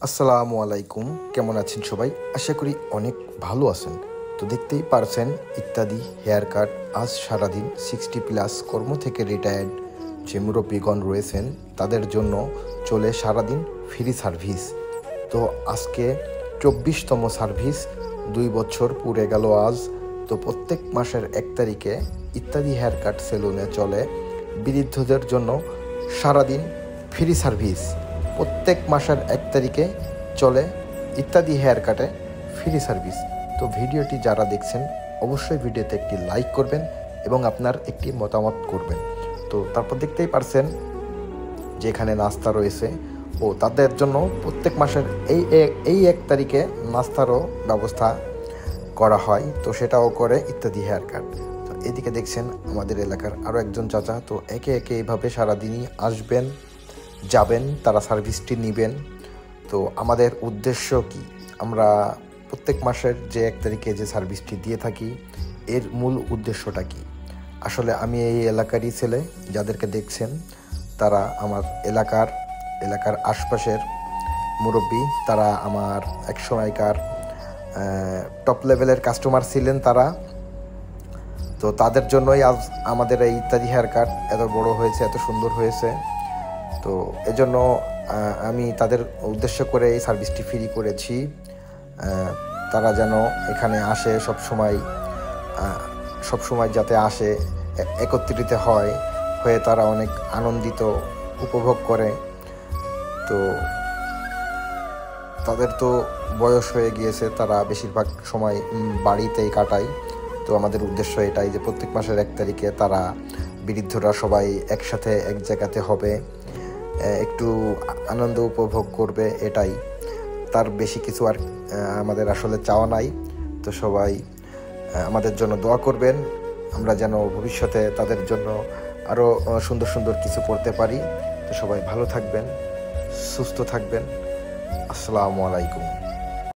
আসসালামু আলাইকুম, কেমন আছেন সবাই? আশা করি অনেক ভালো আছেন। তো দেখতেই পারছেন ইত্যাদি হেয়ার কাট আজ সারাদিন 60+ কর্ম থেকে রিটায়ার্ড যে মুরব্বীগণ রয়েছেন তাদের জন্য চলে সারাদিন ফ্রি সার্ভিস। তো আজকে 24তম সার্ভিস, 2 বছর পুরে গেল আজ। তো প্রত্যেক মাসের 1 তারিখে ইত্যাদি হেয়ার কাট সেলুনে চলে বৃদ্ধদের জন্য সারাদিন ফ্রি সার্ভিস। প্রত্যেক মাসের 1 তারিখে চলে ইত্যাদি হেয়ার কাটে ফ্রি সার্ভিস। তো ভিডিওটি যারা দেখছেন অবশ্যই ভিডিওতে একটি লাইক করবেন এবং আপনার একটি মতামত করবেন। তো তারপর দেখতেই পারছেন যে এখানে নাস্তা রয়েছে ও তাদের জন্য প্রত্যেক মাসের এই 1 তারিখে নাস্তারও ব্যবস্থা করা হয়। তো সেটাও করে ইত্যাদি হেয়ার কাট। তো এদিকে দেখছেন আমাদের এলাকার আরও একজন চাচা। তো একে একে এইভাবে সারাদিনই আসবেন যাবেন, তারা সার্ভিসটি নেবেন। তো আমাদের উদ্দেশ্য কি, আমরা প্রত্যেক মাসের যে 1 তারিখে যে সার্ভিসটি দিয়ে থাকি এর মূল উদ্দেশ্যটা কি? আসলে আমি এই এলাকারই ছেলে, যাদেরকে দেখছেন তারা আমার এলাকার আশপাশের মুরব্বী। তারা আমার এক সময়কার টপ লেভেলের কাস্টমার ছিলেন তারা। তো তাদের জন্যই আজ আমাদের এই ইত্যাদি হেয়ার কাট এত বড় হয়েছে, এত সুন্দর হয়েছে। তো এজন্য আমি তাদের উদ্দেশ্য করে এই সার্ভিসটি ফ্রি করেছি। তারা যেন এখানে আসে সবসময় যাতে আসে, একত্রিত হয়ে তারা অনেক আনন্দিত উপভোগ করে। তো তাদের তো বয়স হয়ে গিয়েছে, তারা বেশিরভাগ সময় বাড়িতেই কাটায়। তো আমাদের উদ্দেশ্য এটাই যে প্রত্যেক মাসের 1 তারিখে তারা বৃদ্ধরা সবাই একসাথে এক জায়গাতে হবে, একটু আনন্দ উপভোগ করবে, এটাই। তার বেশি কিছু আর আমাদের আসলে চাওয়া নাই। তো সবাই আমাদের জন্য দোয়া করবেন, আমরা যেন ভবিষ্যতে তাদের জন্য আরও সুন্দর সুন্দর কিছু করতে পারি। তো সবাই ভালো থাকবেন, সুস্থ থাকবেন। আসসালামু আলাইকুম।